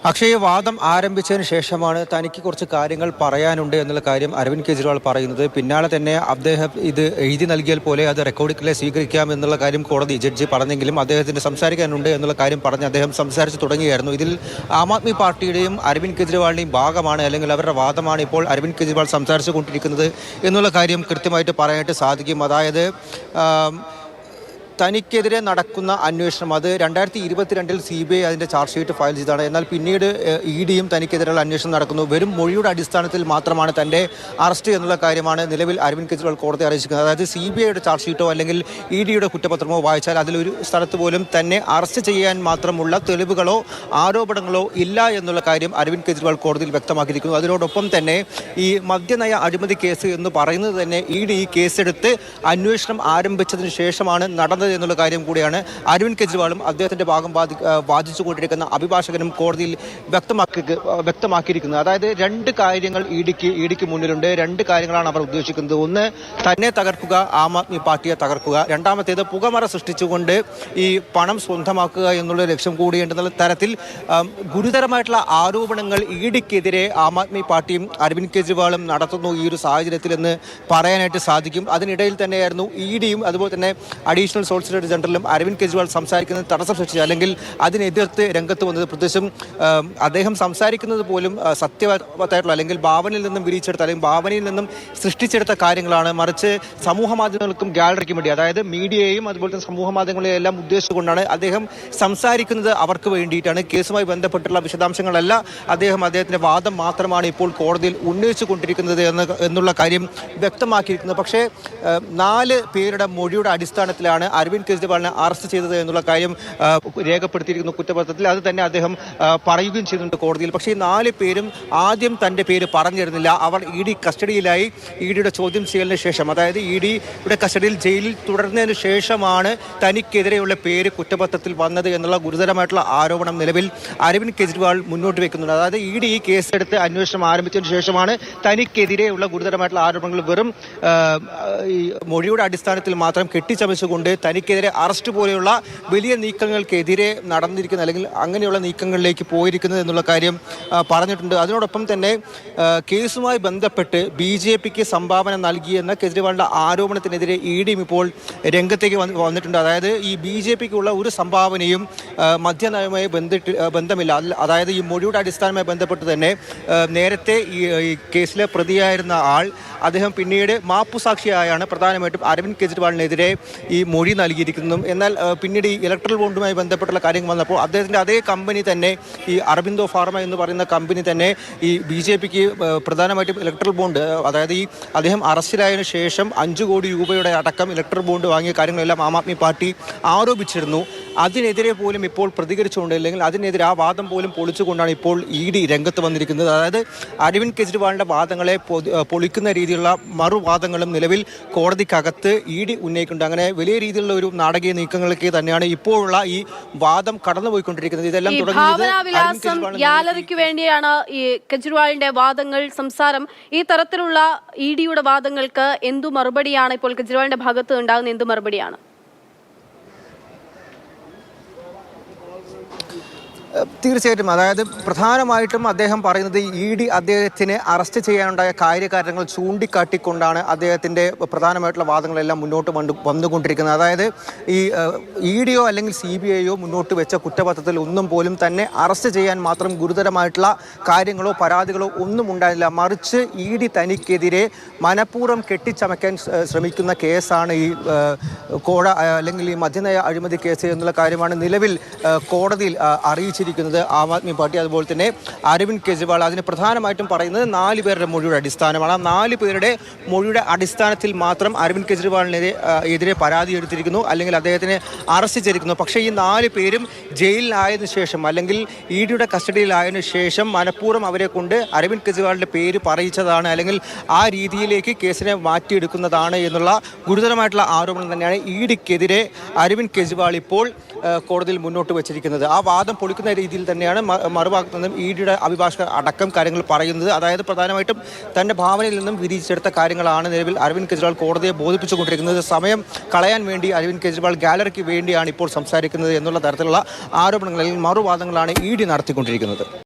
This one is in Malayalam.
അക്ഷയ് വാദം ആരംഭിച്ചതിന് ശേഷമാണ് തനിക്ക് കുറച്ച് കാര്യങ്ങൾ പറയാനുണ്ട് എന്നുള്ള കാര്യം അരവിന്ദ് കെജ്രിവാൾ പറയുന്നത്. പിന്നാലെ തന്നെ അദ്ദേഹം ഇത് എഴുതി നൽകിയാൽ പോലെ അത് റെക്കോർഡിങ്ങിലെ സ്വീകരിക്കാം എന്നുള്ള കാര്യം കോടതി ജഡ്ജി പറഞ്ഞെങ്കിലും അദ്ദേഹത്തിന് സംസാരിക്കാനുണ്ട് എന്നുള്ള കാര്യം പറഞ്ഞ് അദ്ദേഹം സംസാരിച്ച് തുടങ്ങിയായിരുന്നു. ഇതിൽ ആം ആദ്മി പാർട്ടിയുടെയും അരവിന്ദ് കെജ്രിവാളിൻ്റെയും ഭാഗമാണ് അല്ലെങ്കിൽ അവരുടെ വാദമാണ് ഇപ്പോൾ അരവിന്ദ് കെജ്രിവാൾ സംസാരിച്ചു കൊണ്ടിരിക്കുന്നത് എന്നുള്ള കാര്യം കൃത്യമായിട്ട് പറയാനായിട്ട് സാധിക്കും. അതായത് തനിക്കെതിരെ നടക്കുന്ന അന്വേഷണം അത് 2022 CBI അതിൻ്റെ ചാർജ് ഷീറ്റ് ഫയൽ ചെയ്തതാണ്. എന്നാൽ പിന്നീട് EDയും തനിക്കെതിരെയുള്ള അന്വേഷണം നടക്കുന്നു. വെറും മൊഴിയുടെ അടിസ്ഥാനത്തിൽ മാത്രമാണ് തൻ്റെ അറസ്റ്റ് എന്നുള്ള കാര്യമാണ് നിലവിൽ അരവിന്ദ് കെജ്രിവാൾ കോടതി അറിയിച്ചിരിക്കുന്നത്. അതായത് CBIയുടെ ചാർജ് ഷീറ്റോ അല്ലെങ്കിൽ EDയുടെ കുറ്റപത്രമോ വായിച്ചാൽ അതിലൊരു സ്ഥലത്ത് പോലും തന്നെ അറസ്റ്റ് ചെയ്യാൻ മാത്രമുള്ള തെളിവുകളോ ആരോപണങ്ങളോ ഇല്ല എന്നുള്ള കാര്യം അരവിന്ദ് കെജ്രിവാൾ കോടതിയിൽ വ്യക്തമാക്കിയിരിക്കുന്നു. അതിനോടൊപ്പം തന്നെ ഈ മദ്യനയ അഴിമതി കേസ് എന്ന് പറയുന്നത് തന്നെ ED ഈ കേസെടുത്ത് അന്വേഷണം ആരംഭിച്ചതിന് ശേഷമാണ് നടന്നത് എന്നുള്ള കാര്യം കൂടിയാണ് അരവിന്ദ് കെജ്രിവാളും അദ്ദേഹത്തിന്റെ ഭാഗം വാദിച്ചുകൊണ്ടിരിക്കുന്ന അഭിഭാഷകനും കോടതിയിൽ വ്യക്തമാക്കിയിരിക്കുന്നത്. അതായത് രണ്ട് കാര്യങ്ങൾ ഇഡിക്ക് മുന്നിലുണ്ട്. രണ്ട് കാര്യങ്ങളാണ് അവർ ഉദ്ദേശിക്കുന്നത്. ഒന്ന്, തന്നെ തകർക്കുക, ആം ആദ്മി പാർട്ടിയെ തകർക്കുക. രണ്ടാമത്തേത്, പുകമറ സൃഷ്ടിച്ചുകൊണ്ട് ഈ പണം സ്വന്തമാക്കുക എന്നുള്ള ലക്ഷ്യം കൂടിയുണ്ടെന്നുള്ള തരത്തിൽ ഗുരുതരമായിട്ടുള്ള ആരോപണങ്ങൾ ഇഡിക്കെതിരെ ആം ആദ്മി പാർട്ടിയും അരവിന്ദ് കെജ്രിവാളും നടത്തുന്നു ഈ ഒരു സാഹചര്യത്തിൽ എന്ന് പറയാനായിട്ട് സാധിക്കും. അതിനിടയിൽ തന്നെയായിരുന്നു EDയും അതുപോലെ തന്നെ അഡീഷണൽ സോളിസിറ്റർ ജനറലും അരവിന്ദ് കെജ്രിവാൾ സംസാരിക്കുന്നത് തടസ്സം സൃഷ്ടിച്ചത് അല്ലെങ്കിൽ അതിനെതിർത്ത് രംഗത്ത് വന്നത്. പ്രത്യേകിച്ചും അദ്ദേഹം സംസാരിക്കുന്നത് പോലും സത്യവത്തായിട്ടുള്ള അല്ലെങ്കിൽ ഭാവനയിൽ നിന്നും വിരിച്ചെടുത്ത അല്ലെങ്കിൽ ഭാവനയിൽ നിന്നും സൃഷ്ടിച്ചെടുത്ത കാര്യങ്ങളാണ്. മറിച്ച് സമൂഹ മാധ്യമങ്ങൾക്കും ഗാലറിക്കും വേണ്ടി, അതായത് മീഡിയയെയും അതുപോലെ തന്നെ സമൂഹ മാധ്യമങ്ങളെയും എല്ലാം ഉദ്ദേശിച്ചുകൊണ്ടാണ് അദ്ദേഹം സംസാരിക്കുന്നത്. അവർക്ക് വേണ്ടിയിട്ടാണ്. കേസുമായി ബന്ധപ്പെട്ടുള്ള വിശദാംശങ്ങളല്ല അദ്ദേഹത്തിന്റെ വാദം മാത്രമാണ് ഇപ്പോൾ കോടതിയിൽ ഉന്നയിച്ചു കൊണ്ടിരിക്കുന്നത് എന്നുള്ള കാര്യം വ്യക്തമാക്കിയിരിക്കുന്നത്. പക്ഷേ 4 പേരുടെ മൊഴിയുടെ അടിസ്ഥാനത്തിലാണ് അരവിന്ദ് കെജ്രിവാളിനെ അറസ്റ്റ് ചെയ്തത് എന്നുള്ള കാര്യം രേഖപ്പെടുത്തിയിരിക്കുന്നു കുറ്റപത്രത്തിൽ. അത് തന്നെ അദ്ദേഹം പറയുകയും ചെയ്തിട്ടുണ്ട് കോടതിയിൽ. പക്ഷേ ഈ 4 പേരും ആദ്യം തൻ്റെ പേര് പറഞ്ഞിരുന്നില്ല. അവർ ED കസ്റ്റഡിയിലായി. EDയുടെ ചോദ്യം ചെയ്യലിന് ശേഷം, അതായത് EDയുടെ കസ്റ്റഡിയിൽ ജയിലിൽ തുടർന്നതിന് ശേഷമാണ് തനിക്കെതിരെയുള്ള പേര് കുറ്റപത്രത്തിൽ വന്നത് എന്നുള്ള ഗുരുതരമായിട്ടുള്ള ആരോപണം നിലവിൽ അരവിന്ദ് കെജ്രിവാൾ മുന്നോട്ട് വെക്കുന്നുണ്ട്. അതായത് ED ഈ കേസെടുത്ത് അന്വേഷണം ആരംഭിച്ചതിന് ശേഷമാണ് തനിക്കെതിരെയുള്ള ഗുരുതരമായിട്ടുള്ള ആരോപണങ്ങൾ വെറും ഈ മൊഴിയുടെ അടിസ്ഥാനത്തിൽ മാത്രം കെട്ടിച്ചമച്ചുകൊണ്ട് തനിക്കെതിരെ അറസ്റ്റ് പോലെയുള്ള വലിയ നീക്കങ്ങൾക്കെതിരെ നടന്നിരിക്കുന്ന അല്ലെങ്കിൽ അങ്ങനെയുള്ള നീക്കങ്ങളിലേക്ക് പോയിരിക്കുന്നത് എന്നുള്ള കാര്യം പറഞ്ഞിട്ടുണ്ട്. അതിനോടൊപ്പം തന്നെ കേസുമായി ബന്ധപ്പെട്ട് BJPക്ക് സംഭാവന നൽകിയെന്ന കെജ്രിവാളിന്റെ ആരോപണത്തിനെതിരെ EDയും ഇപ്പോൾ രംഗത്തേക്ക് വന്നിട്ടുണ്ട്. അതായത് ഈ BJPക്കുള്ള ഒരു സംഭാവനയും മദ്യനയവുമായി ബന്ധമില്ല. അതായത് ഈ മൊഴിയുടെ അടിസ്ഥാനവുമായി ബന്ധപ്പെട്ട് തന്നെ നേരത്തെ ഈ കേസിലെ പ്രതിയായിരുന്ന ആൾ അദ്ദേഹം പിന്നീട് മാപ്പുസാക്ഷിയായാണ് പ്രധാനമായിട്ടും അരവിന്ദ് കെജ്രിവാളിനെതിരെ ഈ മൊഴി നൽകിയിരിക്കുന്നതും. എന്നാൽ പിന്നീട് ഈ ഇലക്ട്രൽ ബോണ്ടുമായി ബന്ധപ്പെട്ടുള്ള കാര്യങ്ങൾ വന്നപ്പോൾ അദ്ദേഹത്തിൻ്റെ അതേ കമ്പനി തന്നെ, ഈ അരബിന്ദോ ഫാർമ എന്ന് പറയുന്ന കമ്പനി തന്നെ ഈ BJPക്ക് പ്രധാനമായിട്ടും ഇലക്ട്രൽ ബോണ്ട്, അതായത് ഈ അദ്ദേഹം അറസ്റ്റിലായതിനു ശേഷം 5 കോടി രൂപയുടെ അടക്കം ഇലക്ട്രൽ ബോണ്ട് വാങ്ങിയ കാര്യങ്ങളെല്ലാം ആം ആദ്മി പാർട്ടി ആരോപിച്ചിരുന്നു. അതിനെതിരെ പോലും ഇപ്പോൾ പ്രതികരിച്ചുകൊണ്ട് അല്ലെങ്കിൽ അതിനെതിരെ ആ വാദം പോലും പൊളിച്ചുകൊണ്ടാണ് ഇപ്പോൾ ED രംഗത്ത് വന്നിരിക്കുന്നത്. അതായത് അരവിന്ദ് കെജ്രിവാളിൻ്റെ വാദങ്ങളെ പൊളിക്കുന്ന രീതിയിലുള്ള മറുവാദങ്ങളും നിലവിൽ കോടതിക്കകത്ത് ED ഉന്നയിക്കുന്നുണ്ട്. അങ്ങനെ വലിയ രീതിയിലുള്ള ഒരു നാടകീയ നീക്കങ്ങൾക്ക് തന്നെയാണ് ഇപ്പോഴുള്ള ഈ വാദം കടന്നുപോയിക്കൊണ്ടിരിക്കുന്നത്. ഇതെല്ലാം തുടങ്ങിയത് ഗ്യാലറിക്ക് വേണ്ടിയാണ് ഈ കെജ്രിവാളിന്റെ വാദങ്ങൾ, സംസാരം. ഈ തരത്തിലുള്ള EDയുടെ വാദങ്ങൾക്ക് എന്തു മറുപടിയാണ് ഇപ്പോൾ കെജ്രിവാളിന്റെ ഭാഗത്ത് ഉണ്ടാകുന്ന എന്തു മറുപടിയാണ്? തീർച്ചയായിട്ടും. അതായത് പ്രധാനമായിട്ടും അദ്ദേഹം പറയുന്നത് ED അദ്ദേഹത്തിനെ അറസ്റ്റ് ചെയ്യാനുണ്ടായ കാര്യകാരണങ്ങൾ ചൂണ്ടിക്കാട്ടിക്കൊണ്ടാണ് അദ്ദേഹത്തിൻ്റെ പ്രധാനമായിട്ടുള്ള വാദങ്ങളെല്ലാം മുന്നോട്ട് വന്നുകൊണ്ടിരിക്കുന്നത്. അതായത് ഈ EDയോ അല്ലെങ്കിൽ CBIയോ മുന്നോട്ട് വെച്ച കുറ്റപത്രത്തിൽ ഒന്നും പോലും തന്നെ അറസ്റ്റ് ചെയ്യാൻ മാത്രം ഗുരുതരമായിട്ടുള്ള കാര്യങ്ങളോ പരാതികളോ ഒന്നും ഉണ്ടായില്ല. മറിച്ച് ED തനിക്കെതിരെ മനഃപൂർവ്വം കെട്ടിച്ചമയ്ക്കാൻ ശ്രമിക്കുന്ന കേസാണ് ഈ കോഴ അല്ലെങ്കിൽ ഈ മദ്യനയ അഴിമതി കേസ് എന്നുള്ള കാര്യമാണ് നിലവിൽ കോടതിയിൽ അറിയിച്ചിരിക്കുന്നത് ആം ആദ്മി പാർട്ടി. അതുപോലെ തന്നെ അരവിന്ദ് കെജ്രിവാൾ അതിന് പ്രധാനമായിട്ടും പറയുന്നത് 4 പേരുടെ മൊഴിയുടെ അടിസ്ഥാനമാണ്. 4 പേരുടെ മൊഴിയുടെ അടിസ്ഥാനത്തിൽ മാത്രം അരവിന്ദ് കെജ്രിവാളിനെതിരെ പരാതി എടുത്തിരിക്കുന്നു അല്ലെങ്കിൽ അദ്ദേഹത്തിനെ അറസ്റ്റ് ചെയ്തിരിക്കുന്നു. പക്ഷേ ഈ 4 പേരും ജയിലിലായതിനു ശേഷം അല്ലെങ്കിൽ EDയുടെ കസ്റ്റഡിയിലായതിനു ശേഷം മനഃപൂർവ്വം അവരെ കൊണ്ട് അരവിന്ദ് കെജ്രിവാളിൻ്റെ പേര് പറയിച്ചതാണ് അല്ലെങ്കിൽ ആ രീതിയിലേക്ക് കേസിനെ മാറ്റിയെടുക്കുന്നതാണ് എന്നുള്ള ഗുരുതരമായിട്ടുള്ള ആരോപണം തന്നെയാണ് EDക്കെതിരെ അരവിന്ദ് കെജ്രിവാൾ ഇപ്പോൾ കോടതിയിൽ മുന്നോട്ട് വെച്ചിരിക്കുന്നത്. ആ വാദം പൊളിക്കുന്ന രീതിയിൽ തന്നെയാണ് മറുഭാഗത്തു നിന്നും EDയുടെ അഭിഭാഷകർ അടക്കം കാര്യങ്ങൾ പറയുന്നത്. അതായത് പ്രധാനമായിട്ടും തൻ്റെ ഭാവനയിൽ നിന്നും വിരിച്ചെടുത്ത കാര്യങ്ങളാണ് നിലവിൽ അരവിന്ദ് കെജ്രിവാൾ കോടതിയെ ബോധിപ്പിച്ചുകൊണ്ടിരിക്കുന്നത്. സമയം കളയാൻ വേണ്ടി അരവിന്ദ് കെജ്രിവാൾ ഗാലറിക്ക് വേണ്ടിയാണ് ഇപ്പോൾ സംസാരിക്കുന്നത് എന്നുള്ള തരത്തിലുള്ള ആരോപണങ്ങളിൽ മറുവാദങ്ങളാണ് ED നടത്തിക്കൊണ്ടിരിക്കുന്നത്.